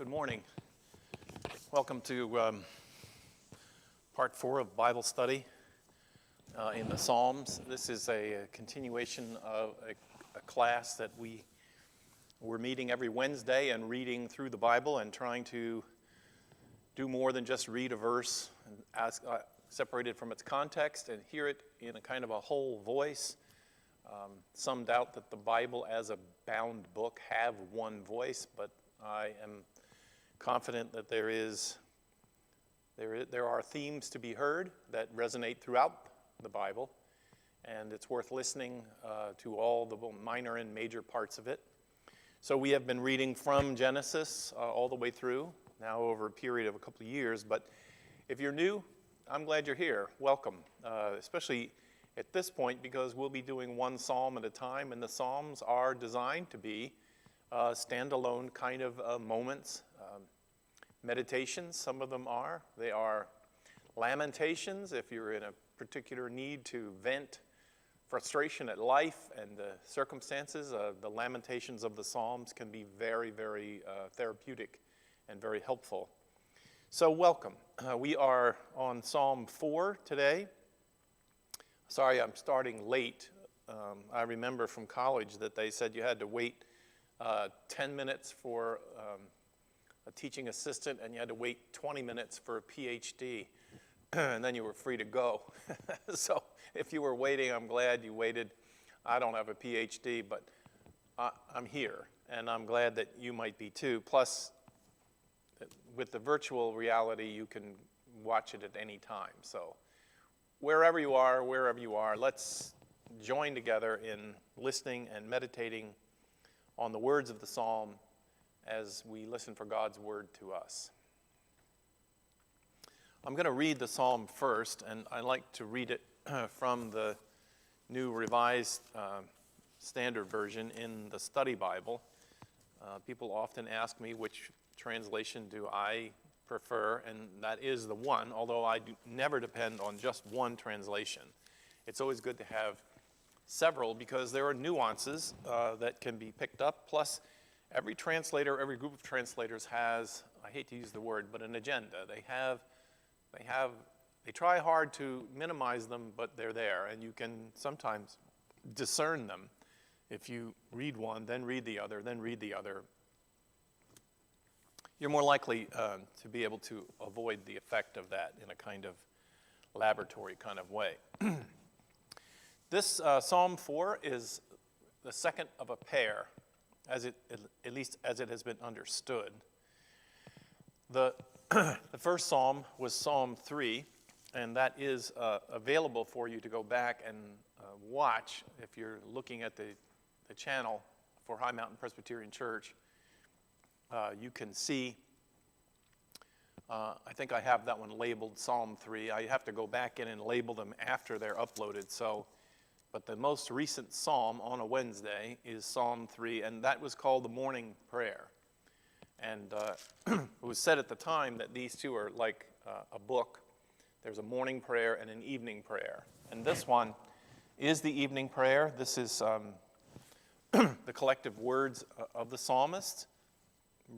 Good morning. Welcome to part 4 of Bible study in the Psalms. This is a continuation of a class that we're meeting every Wednesday and reading through the Bible and trying to do more than just read a verse and separate it from its context and hear it in a kind of a whole voice. Some doubt that the Bible as a bound book have one voice, but I am confident that there are themes to be heard that resonate throughout the Bible, and it's worth listening to all the minor and major parts of it. So we have been reading from Genesis all the way through, now over a period of a couple of years, but if you're new, I'm glad you're here. Welcome, especially at this point, because we'll be doing one psalm at a time, and the Psalms are designed to be standalone kind of moments, meditations. Some of them are. They are lamentations if you're in a particular need to vent frustration at life and the circumstances. The lamentations of the Psalms can be very, very therapeutic and very helpful. So welcome. We are on Psalm 4 today. Sorry, I'm starting late. I remember from college that they said you had to wait 10 minutes for a teaching assistant, and you had to wait 20 minutes for a PhD, and then you were free to go. So if you were waiting, I'm glad you waited. I don't have a PhD, but I'm here, and I'm glad that you might be too. Plus, with the virtual reality, you can watch it at any time. So wherever you are, let's join together in listening and meditating on the words of the psalm as we listen for God's word to us. I'm going to read the psalm first, and I like to read it from the New Revised Standard Version in the Study Bible. People often ask me which translation do I prefer, and that is the one, although I do never depend on just one translation. It's always good to have several because there are nuances that can be picked up. Plus, every translator, every group of translators has, I hate to use the word, but an agenda. They try hard to minimize them, but they're there, and you can sometimes discern them. If you read one, then read the other, then read the other, you're more likely to be able to avoid the effect of that in a kind of laboratory kind of way. This Psalm 4 is the second of a pair, at least as it has been understood. The first psalm was Psalm 3, and that is available for you to go back and watch if you're looking at the channel for High Mountain Presbyterian Church. You can see, I think I have that one labeled Psalm 3. I have to go back in and label them after they're uploaded. But the most recent psalm on a Wednesday is Psalm 3, and that was called the morning prayer. And it was said at the time that these two are like a book. There's a morning prayer and an evening prayer. And this one is the evening prayer. This is the collective words of the psalmist,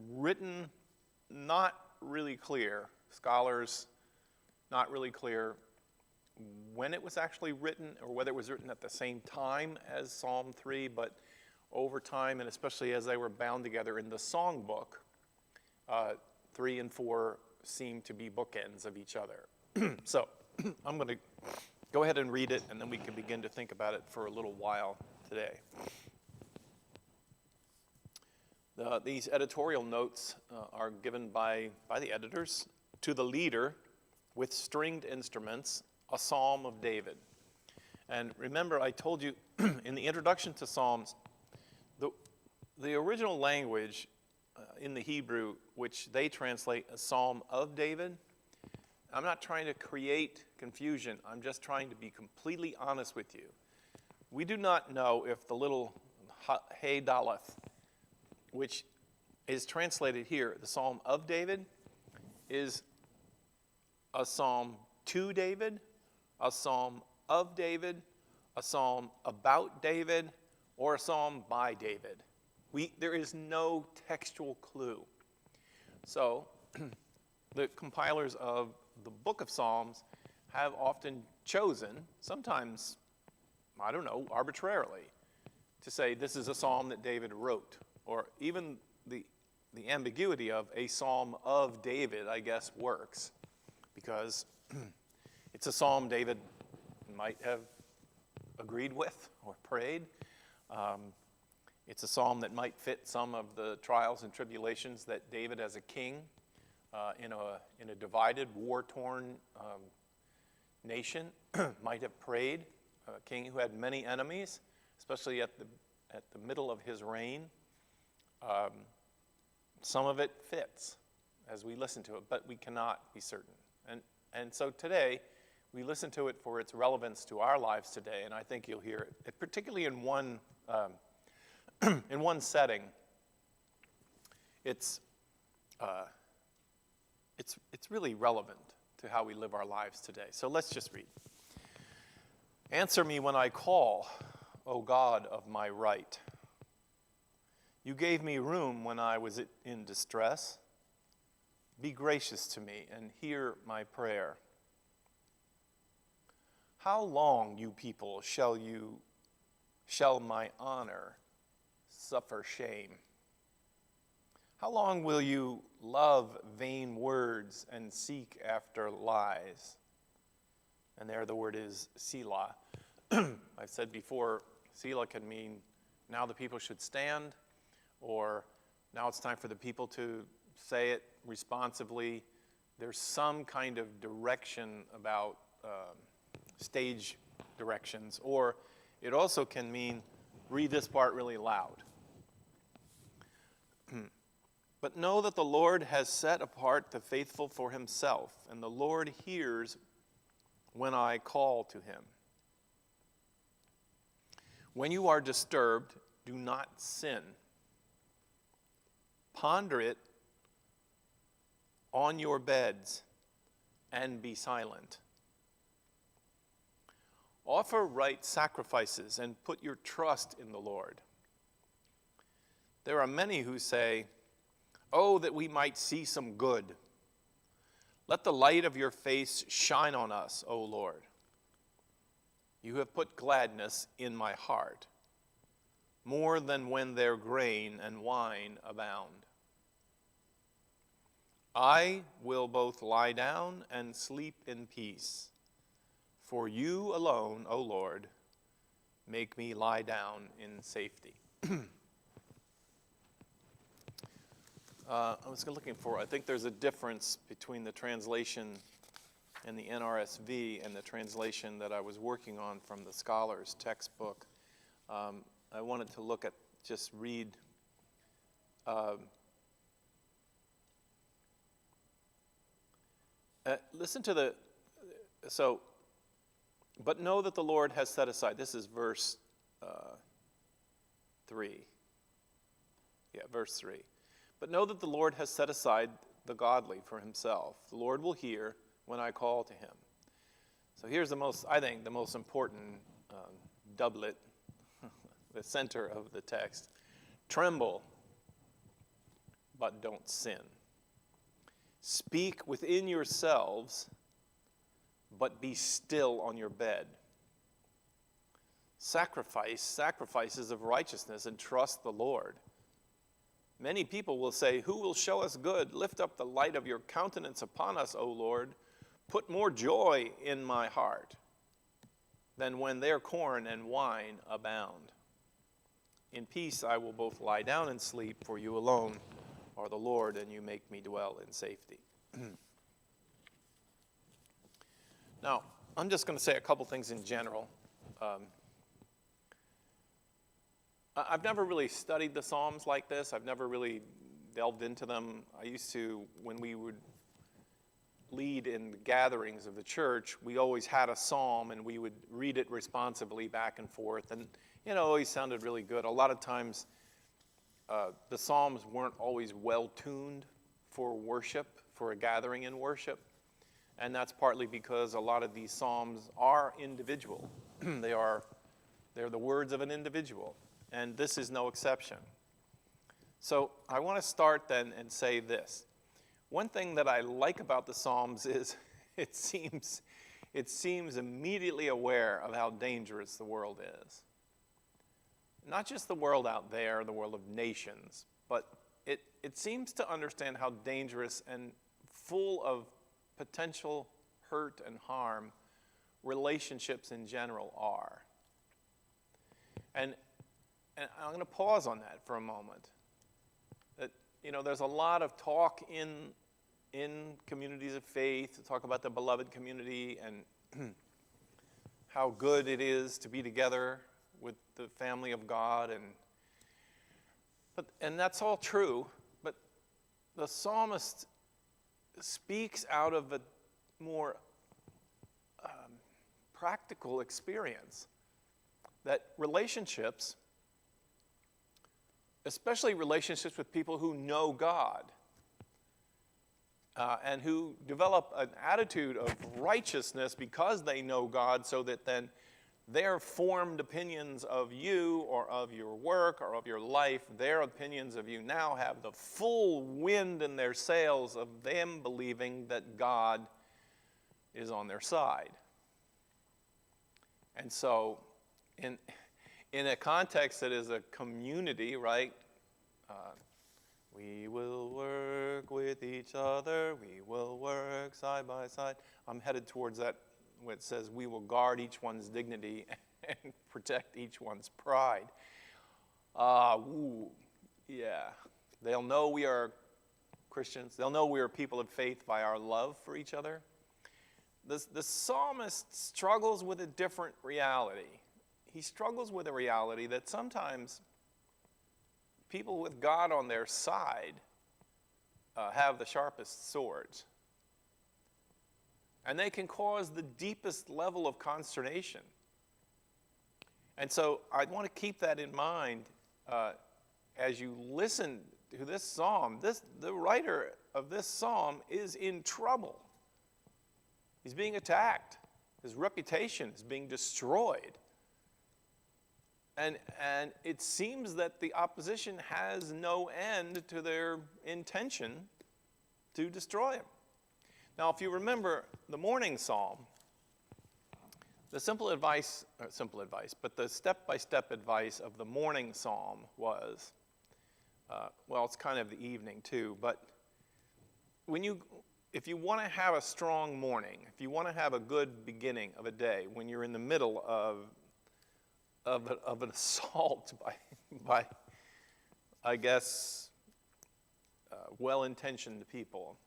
written not really clear. Scholars, not really clear when it was actually written or whether it was written at the same time as Psalm 3, but over time, and especially as they were bound together in the songbook, 3 and 4 seem to be bookends of each other. So I'm going to go ahead and read it, and then we can begin to think about it for a little while today. These editorial notes are given by the editors to the leader with stringed instruments, a psalm of David. And remember, I told you in the introduction to Psalms, the original language in the Hebrew, which they translate a psalm of David, I'm not trying to create confusion. I'm just trying to be completely honest with you. We do not know if the little Hey Daleth, which is translated here, the Psalm of David, is a psalm to David, a psalm of David, a psalm about David, or a psalm by David. There is no textual clue. So the compilers of the book of Psalms have often chosen, sometimes, I don't know, arbitrarily, to say this is a psalm that David wrote, or even the ambiguity of a psalm of David, I guess, works, because it's a psalm David might have agreed with or prayed. It's a psalm that might fit some of the trials and tribulations that David, as a king in a divided, war-torn nation, might have prayed. A king who had many enemies, especially at the middle of his reign. Some of it fits as we listen to it, but we cannot be certain. And so today, we listen to it for its relevance to our lives today, and I think you'll hear it, particularly in one in one setting. It's really relevant to how we live our lives today. So let's just read. Answer me when I call, O God of my right. You gave me room when I was in distress. Be gracious to me and hear my prayer. How long, you people, shall my honor suffer shame? How long will you love vain words and seek after lies? And there the word is Selah. I've said before, Selah can mean now the people should stand, or now it's time for the people to say it responsively. There's some kind of direction about stage directions, or it also can mean read this part really loud. But know that the Lord has set apart the faithful for himself, and the Lord hears when I call to him. When you are disturbed, do not sin. Ponder it on your beds and be silent. Offer right sacrifices and put your trust in the Lord. There are many who say, "Oh, that we might see some good. Let the light of your face shine on us, O Lord. You have put gladness in my heart, more than when their grain and wine abound. I will both lie down and sleep in peace. For you alone, O Lord, make me lie down in safety." I was looking for, I think there's a difference between the translation in the NRSV and the translation that I was working on from the Scholars textbook. I wanted to look at, just read listen to but know that the Lord has set aside, this is verse 3. Yeah, verse 3. But know that the Lord has set aside the godly for himself. The Lord will hear when I call to him. So here's the most important doublet, the center of the text. Tremble, but don't sin. Speak within yourselves, but be still on your bed. Sacrifice sacrifices of righteousness and trust the Lord. Many people will say, "Who will show us good? Lift up the light of your countenance upon us, O Lord. Put more joy in my heart than when their corn and wine abound. In peace I will both lie down and sleep, for you alone are the Lord, and you make me dwell in safety." Now, I'm just going to say a couple things in general. I've never really studied the Psalms like this. I've never really delved into them. I used to, when we would lead in the gatherings of the church, we always had a psalm and we would read it responsibly back and forth. And, it always sounded really good. A lot of times, the Psalms weren't always well-tuned for worship, for a gathering in worship. And that's partly because a lot of these Psalms are individual. They're the words of an individual. And this is no exception. So I want to start then and say this. One thing that I like about the Psalms is it seems immediately aware of how dangerous the world is. Not just the world out there, the world of nations, but it seems to understand how dangerous and full of potential hurt and harm relationships in general are. And I'm going to pause on that for a moment. That, there's a lot of talk in communities of faith to talk about the beloved community and how good it is to be together with the family of God, and that's all true, but the psalmist speaks out of a more practical experience that relationships, especially relationships with people who know God, and who develop an attitude of righteousness because they know God, so that then their formed opinions of you or of your work or of your life, their opinions of you now have the full wind in their sails of them believing that God is on their side. And so in a context that is a community, right? We will work with each other. We will work side by side. I'm headed towards that where it says we will guard each one's dignity and protect each one's pride. Yeah. They'll know we are Christians. They'll know we are people of faith by our love for each other. The psalmist struggles with a different reality. He struggles with a reality that sometimes people with God on their side have the sharpest swords. And they can cause the deepest level of consternation. And so I want to keep that in mind as you listen to this psalm. The writer of this psalm is in trouble. He's being attacked. His reputation is being destroyed. And it seems that the opposition has no end to their intention to destroy him. Now, if you remember the morning psalm, the but the step-by-step advice of the morning psalm was, it's kind of the evening too, but if you want to have a strong morning, if you want to have a good beginning of a day, when you're in the middle of an assault by I guess, well-intentioned people,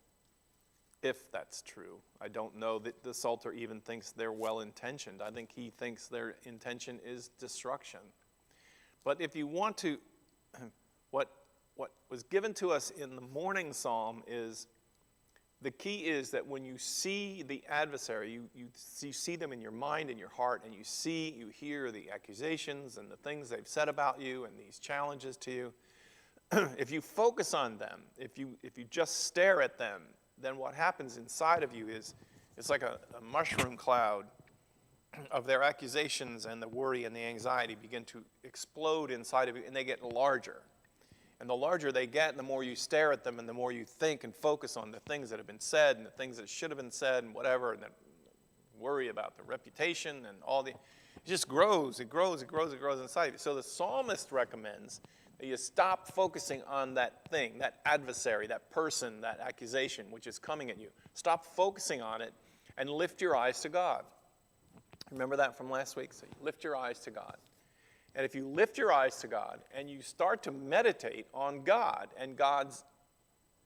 if that's true. I don't know that the assaulter even thinks they're well-intentioned. I think he thinks their intention is destruction. But if you want to, what was given to us in the morning psalm is, the key is that when you see the adversary, you see them in your mind and your heart, and you hear the accusations and the things they've said about you and these challenges to you. If you focus on them, if you just stare at them, then what happens inside of you is it's like a mushroom cloud of their accusations, and the worry and the anxiety begin to explode inside of you, and they get larger. And the larger they get, the more you stare at them, and the more you think and focus on the things that have been said and the things that should have been said and whatever, and then worry about the reputation and all it just grows, it grows inside of you. So the psalmist recommends that you stop focusing on that thing, that adversary, that person, that accusation which is coming at you. Stop focusing on it and lift your eyes to God. Remember that from last week? So you lift your eyes to God. And if you lift your eyes to God and you start to meditate on God and God's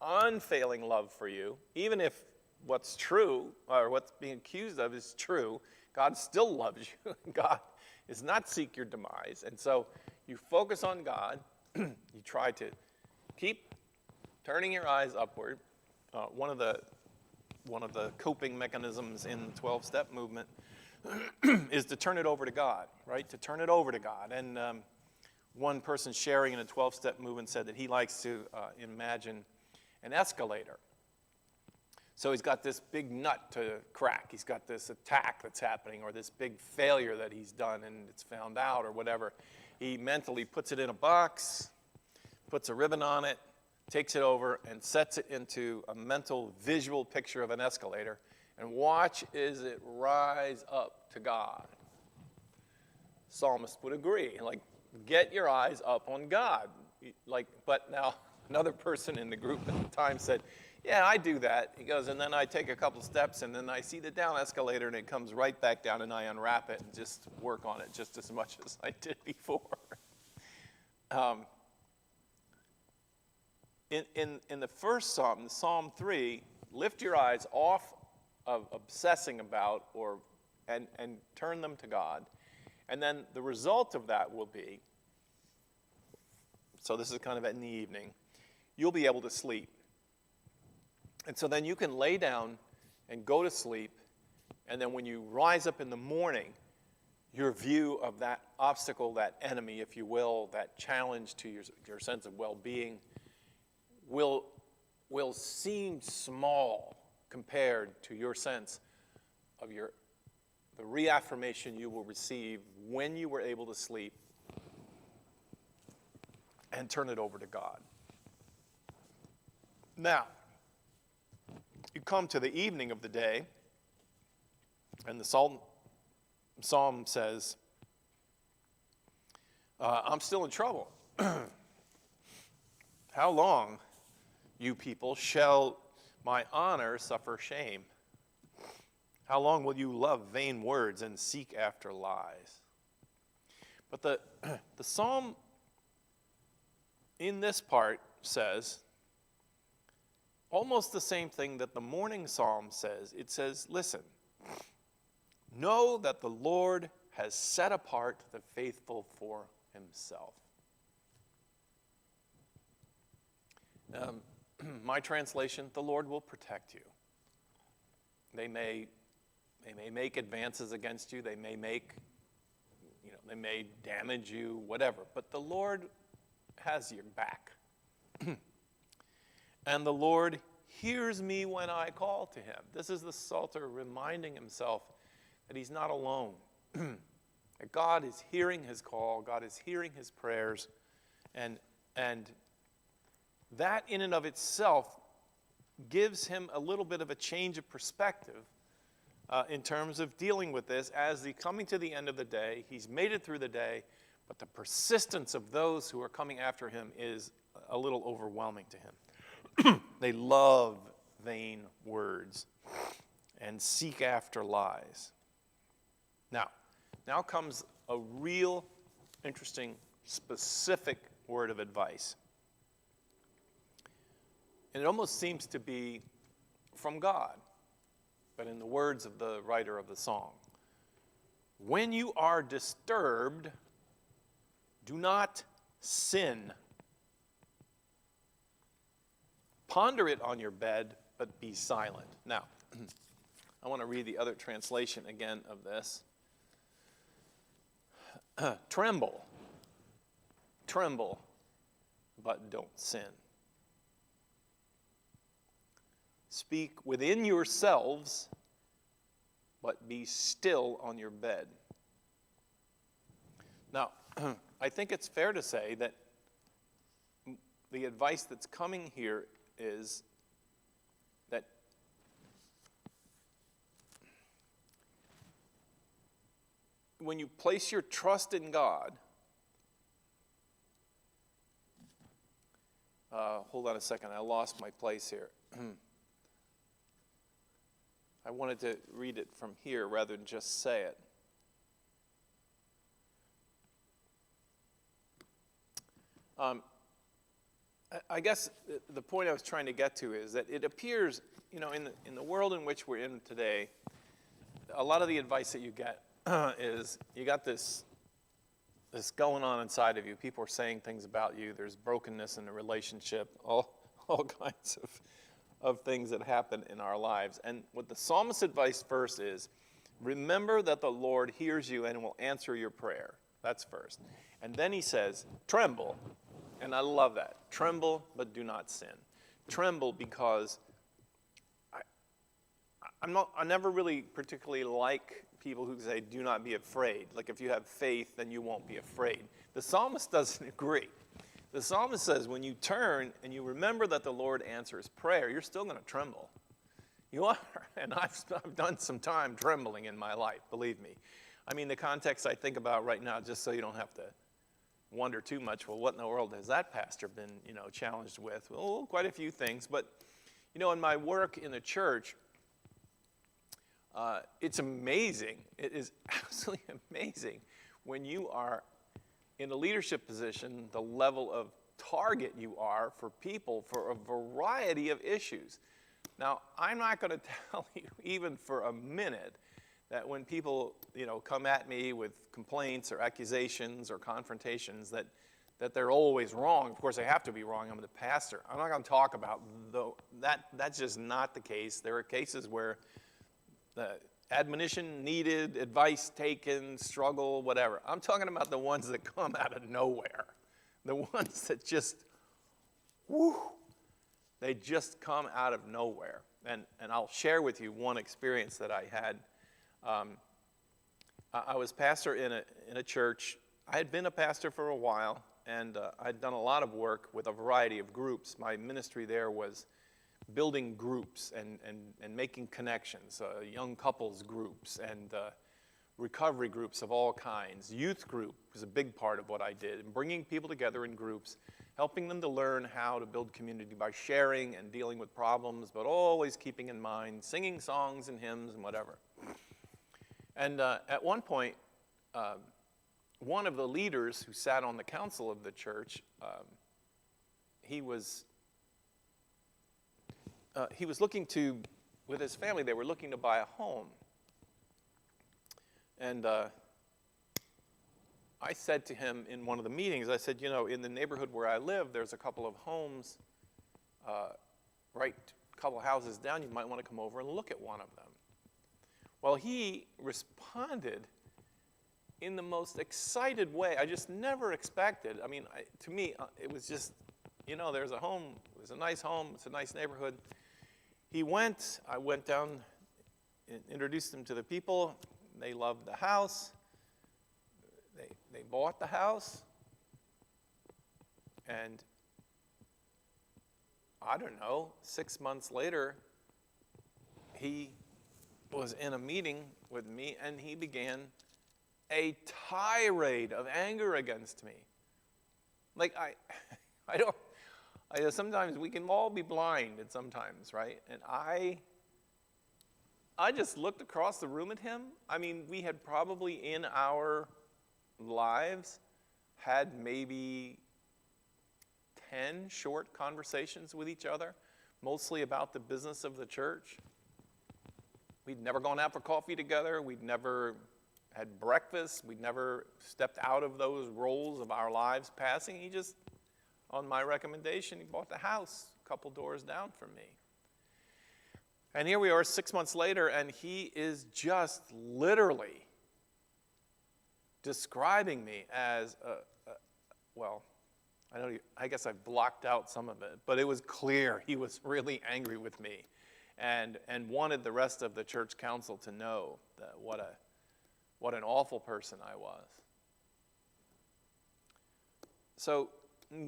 unfailing love for you, even if what's true or what's being accused of is true, God still loves you. God does not seek your demise. And so you focus on God. You try to keep turning your eyes upward. One of the coping mechanisms in the 12-step movement is to turn it over to God, right? To turn it over to God. And one person sharing in a 12-step movement said that he likes to imagine an escalator. So he's got this big nut to crack. He's got this attack that's happening, or this big failure that he's done and it's found out or whatever. He mentally puts it in a box, puts a ribbon on it, takes it over and sets it into a mental visual picture of an escalator, and watch as it rise up to God. Psalmist would agree, like, get your eyes up on God. Like, but now another person in the group at the time said, yeah, I do that. He goes, and then I take a couple steps, and then I see the down escalator, and it comes right back down, and I unwrap it and just work on it just as much as I did before. In the first psalm, Psalm 3, lift your eyes off of obsessing about and turn them to God. And then the result of that will be, so this is kind of in the evening, you'll be able to sleep. And so then you can lay down and go to sleep, and then when you rise up in the morning, your view of that obstacle, that enemy, if you will, that challenge to your sense of well-being will seem small compared to your sense of the reaffirmation you will receive when you were able to sleep and turn it over to God. Now, you come to the evening of the day, and the psalm says, I'm still in trouble. How long, you people, shall my honor suffer shame? How long will you love vain words and seek after lies? But the psalm in this part says almost the same thing that the morning psalm says. It says, listen, know that the Lord has set apart the faithful for himself. My translation, the Lord will protect you. They may make advances against you. They may damage you, whatever. But the Lord has your back. And the Lord hears me when I call to him. This is the Psalter reminding himself that he's not alone. That God is hearing his call. God is hearing his prayers. And that in and of itself gives him a little bit of a change of perspective in terms of dealing with this as the coming to the end of the day. He's made it through the day, but the persistence of those who are coming after him is a little overwhelming to him. They love vain words and seek after lies. Now comes a real interesting, specific word of advice. And it almost seems to be from God, but in the words of the writer of the song. When you are disturbed, do not sin. Ponder it on your bed, but be silent. Now, I want to read the other translation again of this. Tremble, but don't sin. Speak within yourselves, but be still on your bed. Now, I think it's fair to say that the advice that's coming here is that when you place your trust in God, hold on a second, I lost my place here. I wanted to read it from here rather than just say it. I guess the point I was trying to get to is that it appears, in the world in which we're in today, a lot of the advice that you get is you got this going on inside of you. People are saying things about you. There's brokenness in the relationship, all kinds of things that happen in our lives. And what the psalmist's advice first is, remember that the Lord hears you and will answer your prayer. That's first. And then he says, tremble. And I love that. Tremble, but do not sin. Tremble because I never really particularly like people who say, do not be afraid. Like if you have faith, then you won't be afraid. The psalmist doesn't agree. The psalmist says, when you turn and you remember that the Lord answers prayer, you're still going to tremble. You are, and I've done some time trembling in my life, believe me. I mean, the context I think about right now, just so you don't have to wonder too much, well, what in the world has that pastor been, challenged with? Well, quite a few things. But, in my work in the church, it's amazing. It is absolutely amazing when you are in a leadership position, the level of target you are for people for a variety of issues. Now, I'm not going to tell you even for a minute that when people, come at me with complaints or accusations or confrontations that they're always wrong. Of course, they have to be wrong. I'm the pastor. I'm not going to talk about that's just not the case. There are cases where the admonition needed, advice taken, struggle, whatever. I'm talking about the ones that come out of nowhere. The ones that just, they just come out of nowhere. And I'll share with you one experience that I had. I was pastor in a church. I had been a pastor for a while, and I'd done a lot of work with a variety of groups. My ministry there was building groups and making connections, young couples groups and recovery groups of all kinds. Youth group was a big part of what I did, and bringing people together in groups, helping them to learn how to build community by sharing and dealing with problems, but always keeping in mind singing songs and hymns and whatever. And at one point, one of the leaders who sat on the council of the church, he was looking to, with his family, they were looking to buy a home. And I said to him in one of the meetings, I said, in the neighborhood where I live, there's a couple of homes, right, a couple of houses down. You might want to come over and look at one of them. Well, he responded in the most excited way I just never expected. I mean, to me, it was just, there's a home, it's a nice home, it's a nice neighborhood. I went down, introduced him to the people. They loved the house. They bought the house. And I don't know, 6 months later, he was in a meeting with me, and he began a tirade of anger against me. Like, sometimes we can all be blind at sometimes, right? And I just looked across the room at him. I mean, we had probably in our lives had maybe 10 short conversations with each other, mostly about the business of the church. We'd never gone out for coffee together. We'd never had breakfast. We'd never stepped out of those roles of our lives passing. He just, on my recommendation, he bought the house a couple doors down from me. And here we are 6 months later, and he is just literally describing me as, I guess I've blocked out some of it, but it was clear he was really angry with me and wanted the rest of the church council to know that what an awful person I was. So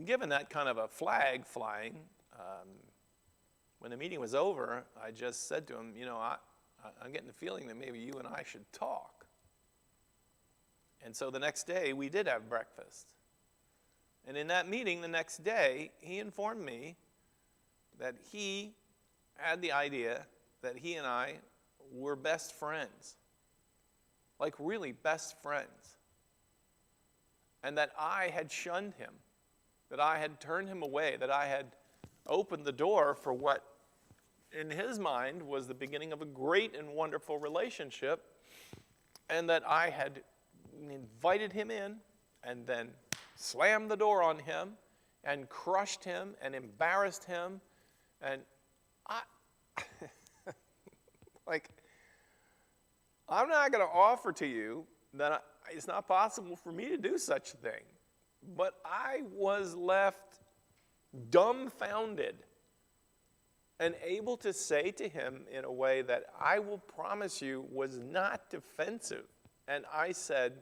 given that kind of a flag flying, when the meeting was over, I just said to him, I'm getting the feeling that maybe you and I should talk. And so the next day, we did have breakfast. And in that meeting the next day, he informed me that he had the idea that he and I were best friends. Like really best friends. And that I had shunned him. That I had turned him away. That I had opened the door for what in his mind was the beginning of a great and wonderful relationship. And that I had invited him in and then slammed the door on him and crushed him and embarrassed him. And I'm not going to offer to you that it's not possible for me to do such a thing. But I was left dumbfounded and able to say to him in a way that I will promise you was not defensive. And I said,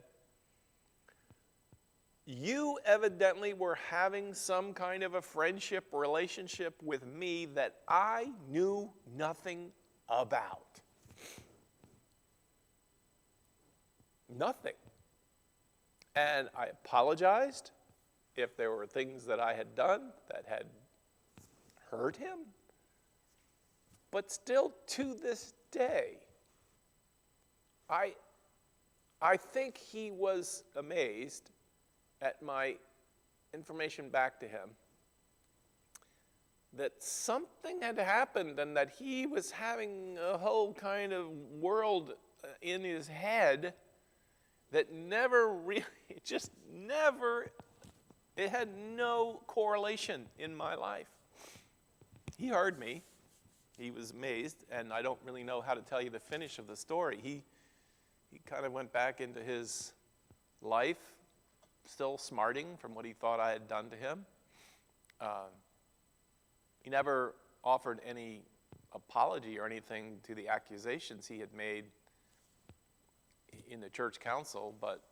you evidently were having some kind of a friendship relationship with me that I knew nothing about. Nothing. And I apologized if there were things that I had done that had hurt him. But still, to this day, I think he was amazed at my information back to him that something had happened and that he was having a whole kind of world in his head that never really, it had no correlation in my life. He heard me. He was amazed, and I don't really know how to tell you the finish of the story. He kind of went back into his life, still smarting from what he thought I had done to him. He never offered any apology or anything to the accusations he had made in the church council, but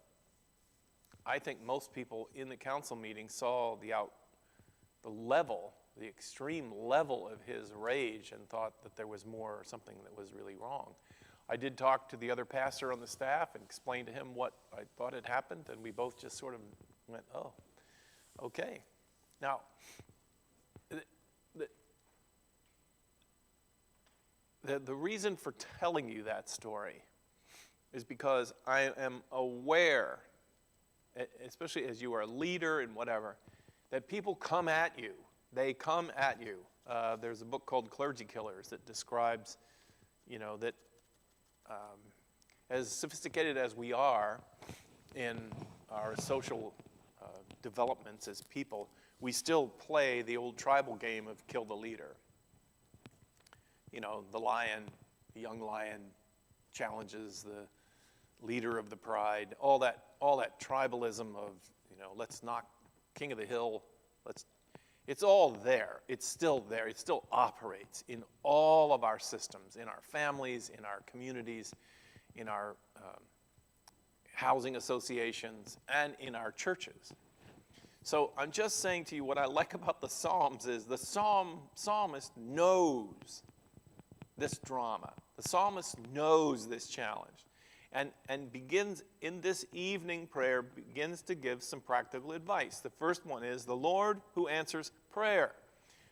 I think most people in the council meeting saw the extreme level of his rage and thought that there was more, something that was really wrong. I did talk to the other pastor on the staff and explain to him what I thought had happened, and we both just sort of went, oh, okay. Now, the reason for telling you that story is because I am aware, especially as you are a leader and whatever, that people come at you. They come at you. There's a book called Clergy Killers that describes, that as sophisticated as we are in our social developments as people, we still play the old tribal game of kill the leader. The young lion challenges the leader of the pride, all that tribalism of, let's knock king of the hill, it's all there. It's still there. It still operates in all of our systems, in our families, in our communities, in our housing associations, and in our churches. So I'm just saying to you, what I like about the Psalms is the psalmist knows this drama. The psalmist knows this challenge. And begins in this evening prayer, begins to give some practical advice. The first one is the Lord who answers prayer.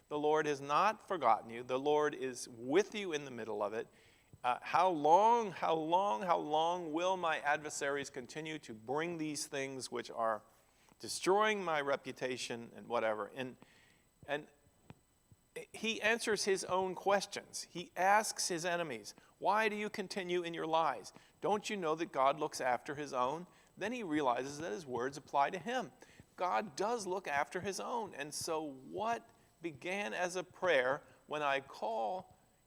The Lord has not forgotten you. The Lord is with you in the middle of it. How long will my adversaries continue to bring these things which are destroying my reputation and whatever? And he answers his own questions. He asks his enemies, why do you continue in your lies? Don't you know that God looks after his own? Then he realizes that his words apply to him. God does look after his own. And so what began as a prayer, when I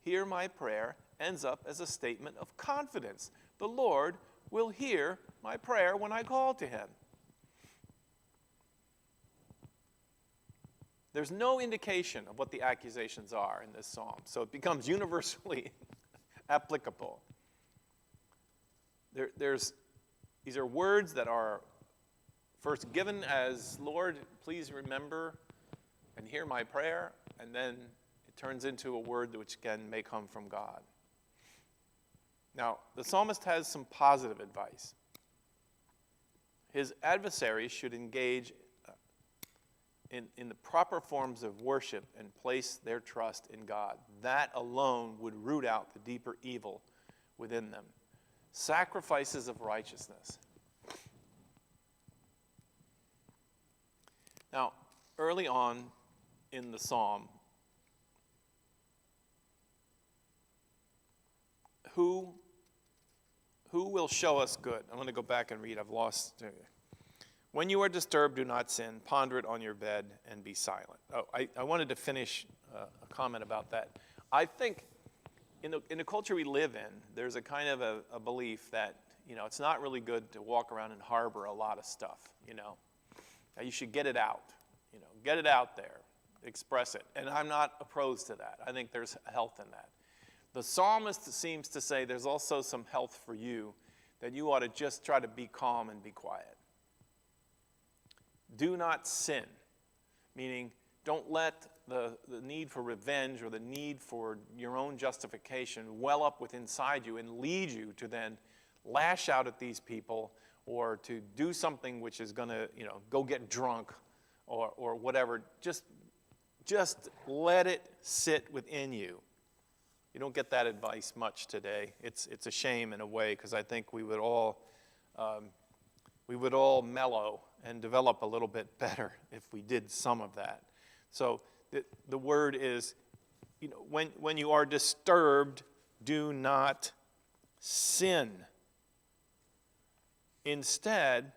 hear my prayer, ends up as a statement of confidence. The Lord will hear my prayer when I call to him. There's no indication of what the accusations are in this psalm, so it becomes universally applicable. These are words that are first given as, Lord, please remember and hear my prayer, and then it turns into a word which again may come from God. Now, the psalmist has some positive advice. His adversaries should engage in the proper forms of worship and place their trust in God. That alone would root out the deeper evil within them. Sacrifices of righteousness. Now, early on in the psalm, who will show us good? I'm going to go back and read. I've lost. When you are disturbed, do not sin. Ponder it on your bed and be silent. Oh, I wanted to finish a comment about that. I think in the culture we live in, there's a kind of a belief that, it's not really good to walk around and harbor a lot of stuff, That you should get it out, get it out there, express it. And I'm not opposed to that. I think there's health in that. The psalmist seems to say there's also some health for you, that you ought to just try to be calm and be quiet. Do not sin, meaning don't let the need for revenge or the need for your own justification well up within inside you and lead you to then lash out at these people or to do something which is going to, go get drunk or whatever. Just let it sit within you. You don't get that advice much today. It's a shame in a way, because I think we would all mellow and develop a little bit better if we did some of that. So the word is, when you are disturbed, do not sin. Instead,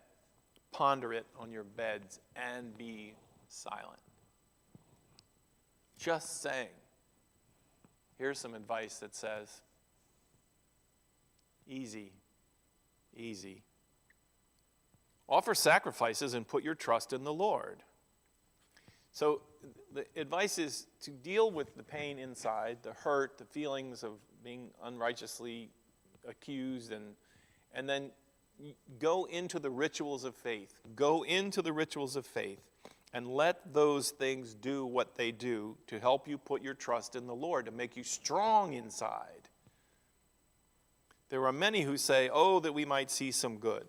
ponder it on your beds and be silent. Just saying. Here's some advice that says, easy, easy. Offer sacrifices and put your trust in the Lord. So the advice is to deal with the pain inside, the hurt, the feelings of being unrighteously accused, and then go into the rituals of faith. Go into the rituals of faith and let those things do what they do to help you put your trust in the Lord, to make you strong inside. There are many who say, "Oh, that we might see some good.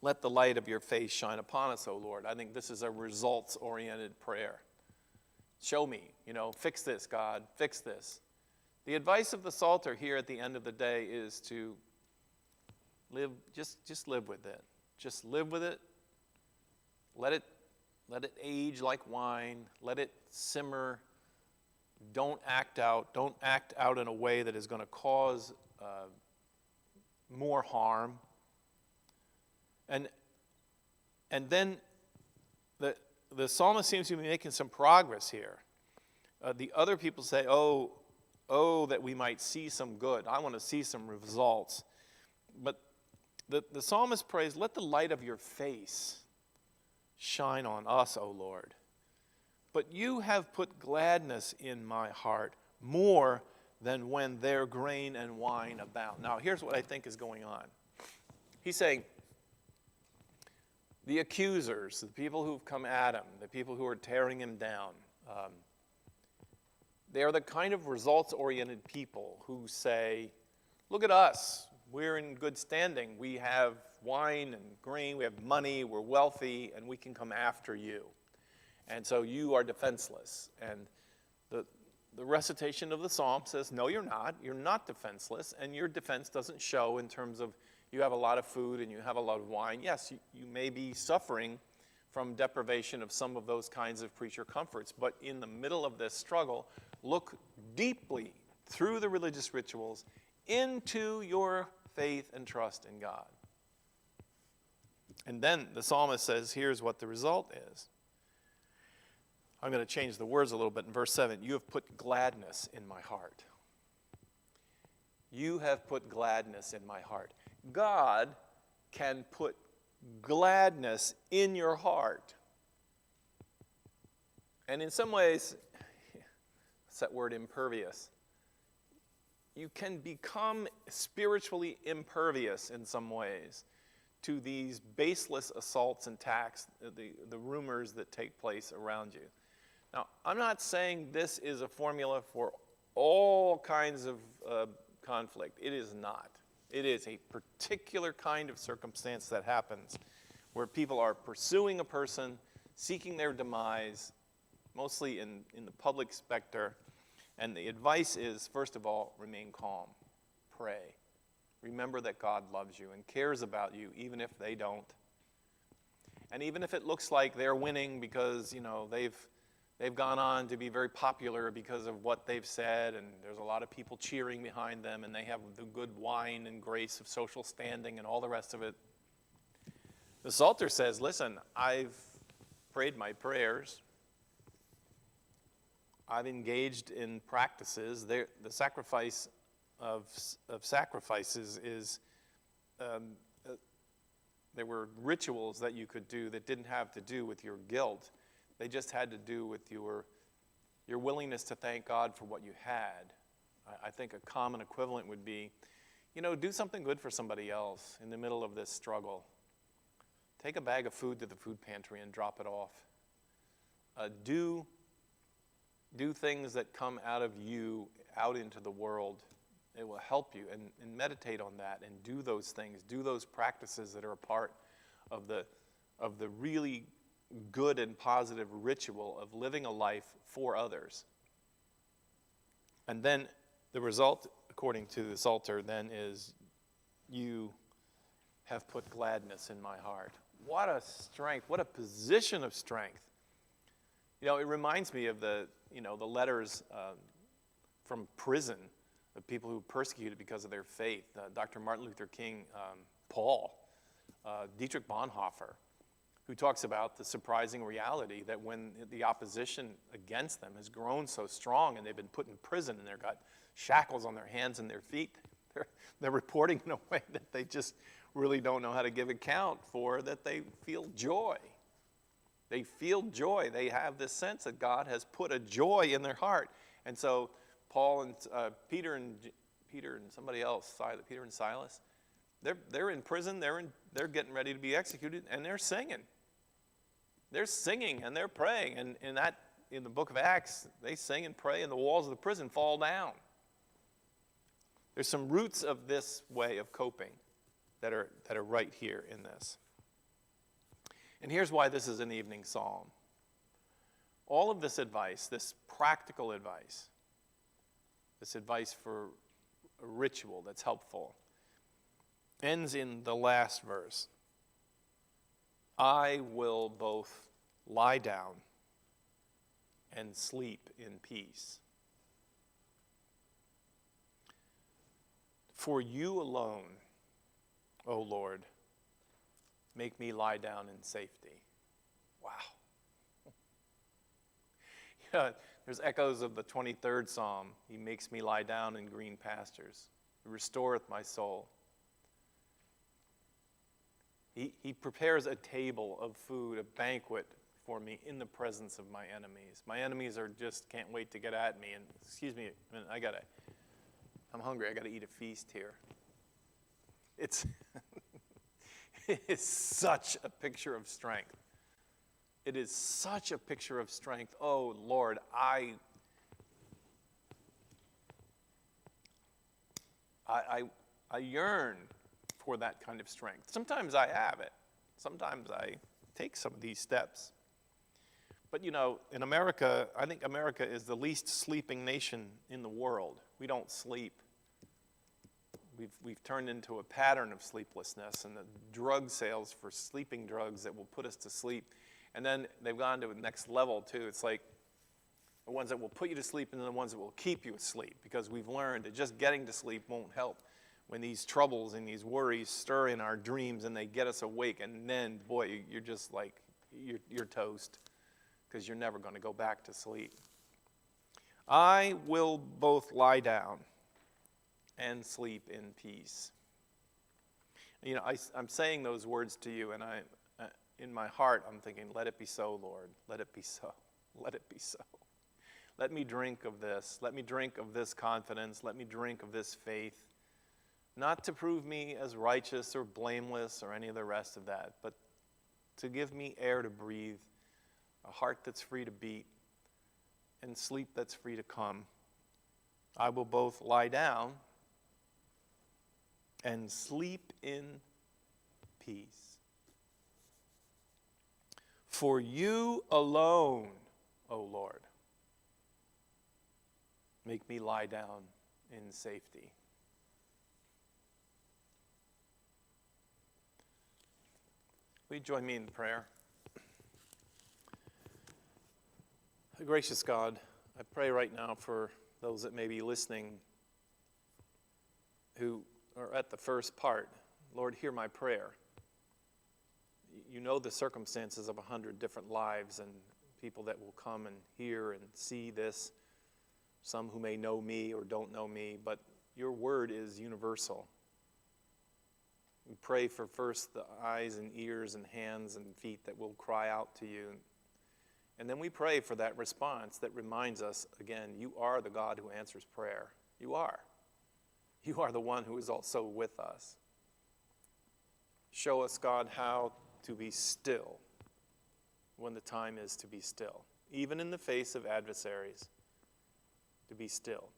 Let the light of your face shine upon us, O Lord." I think this is a results-oriented prayer. Show me, fix this, God, fix this. The advice of the Psalter here at the end of the day is to live, just live with it. Just live with it. Let it age like wine. Let it simmer. Don't act out. Don't act out in a way that is going to cause more harm. And then the psalmist seems to be making some progress here. The other people say, oh, that we might see some good. I want to see some results. But the psalmist prays, let the light of your face shine on us, O Lord. But you have put gladness in my heart more than when their grain and wine abound. Now, here's what I think is going on. He's saying, the accusers, the people who've come at him, the people who are tearing him down, they are the kind of results-oriented people who say, look at us. We're in good standing. We have wine and grain. We have money. We're wealthy, and we can come after you. And so you are defenseless. And the recitation of the psalm says, no, you're not. You're not defenseless, and your defense doesn't show in terms of you have a lot of food and you have a lot of wine. Yes, you may be suffering from deprivation of some of those kinds of creature comforts, but in the middle of this struggle, look deeply through the religious rituals into your faith and trust in God. And then the psalmist says, here's what the result is. I'm going to change the words a little bit in verse 7. You have put gladness in my heart. You have put gladness in my heart. God can put gladness in your heart. And in some ways, what's that word, impervious? You can become spiritually impervious in some ways to these baseless assaults and attacks, the rumors that take place around you. Now, I'm not saying this is a formula for all kinds of conflict. It is not. It is a particular kind of circumstance that happens where people are pursuing a person, seeking their demise, mostly in the public specter. And the advice is, first of all, remain calm. Pray. Remember that God loves you and cares about you, even if they don't. And even if it looks like they're winning because, they've gone on to be very popular because of what they've said, and there's a lot of people cheering behind them, and they have the good wine and grace of social standing and all the rest of it. The Psalter says, listen, I've prayed my prayers. I've engaged in practices. The sacrifice of sacrifices is, there were rituals that you could do that didn't have to do with your guilt. They just had to do with your willingness to thank God for what you had. I think a common equivalent would be, do something good for somebody else in the middle of this struggle. Take a bag of food to the food pantry and drop it off. Do things that come out of you out into the world. It will help you, and meditate on that and do those things. Do those practices that are a part of the really good and positive ritual of living a life for others. And then the result, according to this altar, then is you have put gladness in my heart. What a strength, what a position of strength. You know, it reminds me of the letters from prison of people who were persecuted because of their faith. Dr. Martin Luther King, Paul, Dietrich Bonhoeffer, who talks about the surprising reality that when the opposition against them has grown so strong and they've been put in prison and they've got shackles on their hands and their feet, they're reporting in a way that they just really don't know how to give account for, that they feel joy. They feel joy. They have this sense that God has put a joy in their heart. And so Paul and Peter and somebody else, Peter and Silas, they're in prison. They're getting ready to be executed, and they're singing. They're singing and they're praying. And in the book of Acts, they sing and pray, and the walls of the prison fall down. There's some roots of this way of coping that are right here in this. And here's why this is an evening psalm. All of this advice, this practical advice, this advice for a ritual that's helpful, ends in the last verse. I will both lie down and sleep in peace. For you alone, O Lord, make me lie down in safety. Wow. Yeah, there's echoes of the 23rd Psalm. He makes me lie down in green pastures. He restoreth my soul. He prepares a table of food, a banquet for me in the presence of my enemies. My enemies can't wait to get at me. And excuse me, I'm hungry. I got to eat a feast here. It is such a picture of strength. It is such a picture of strength. Oh, Lord, I yearn for that kind of strength. Sometimes I have it. Sometimes I take some of these steps. But in America, I think America is the least sleeping nation in the world. We don't sleep. We've turned into a pattern of sleeplessness, and the drug sales for sleeping drugs that will put us to sleep. And then they've gone to the next level, too. It's like the ones that will put you to sleep and then the ones that will keep you asleep, because we've learned that just getting to sleep won't help. When these troubles and these worries stir in our dreams and they get us awake, and then, boy, you're just like, you're toast, because you're never going to go back to sleep. I will both lie down and sleep in peace. I'm saying those words to you, and in my heart, I'm thinking, let it be so, Lord. Let it be so. Let it be so. Let me drink of this. Let me drink of this confidence. Let me drink of this faith. Not to prove me as righteous or blameless or any of the rest of that, but to give me air to breathe, a heart that's free to beat, and sleep that's free to come. I will both lie down and sleep in peace. For you alone, O Lord, make me lie down in safety. Will you join me in prayer? Gracious God, I pray right now for those that may be listening who are at the first part. Lord, hear my prayer. You know the circumstances of 100 different lives and people that will come and hear and see this, some who may know me or don't know me, but your word is universal. We pray for first the eyes and ears and hands and feet that will cry out to you. And then we pray for that response that reminds us, again, you are the God who answers prayer. You are. You are the one who is also with us. Show us, God, how to be still when the time is to be still, even in the face of adversaries, to be still,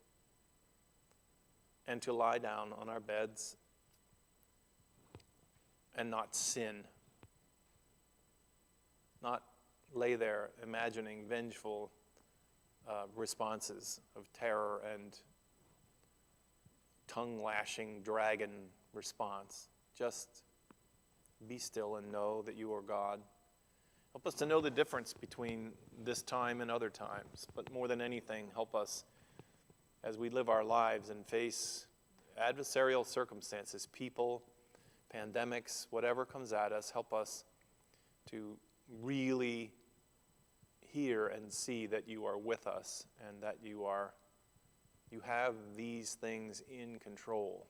and to lie down on our beds and not sin, not lay there imagining vengeful responses of terror and tongue-lashing dragon response. Just be still and know that you are God. Help us to know the difference between this time and other times, but more than anything, help us as we live our lives and face adversarial circumstances, people, pandemics, whatever comes at us, help us to really hear and see that you are with us and that you have these things in control.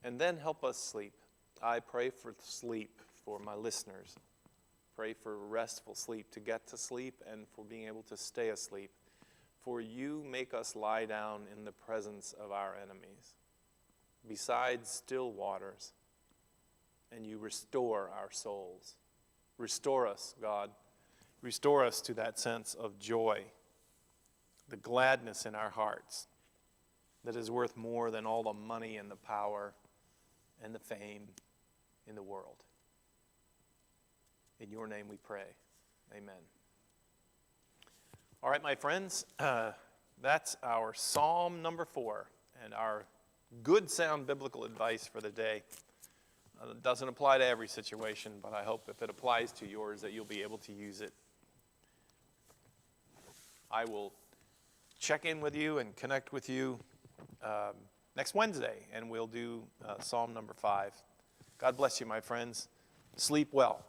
And then help us sleep. I pray for sleep for my listeners. Pray for restful sleep, to get to sleep and for being able to stay asleep. For you make us lie down in the presence of our enemies, beside still waters, and you restore our souls. Restore us, God. Restore us to that sense of joy, the gladness in our hearts that is worth more than all the money and the power and the fame in the world. In your name we pray. Amen. All right, my friends, that's our Psalm number 4 and our good sound biblical advice for the day. It doesn't apply to every situation, but I hope if it applies to yours that you'll be able to use it. I will check in with you and connect with you next Wednesday, and we'll do Psalm number 5. God bless you, my friends. Sleep well.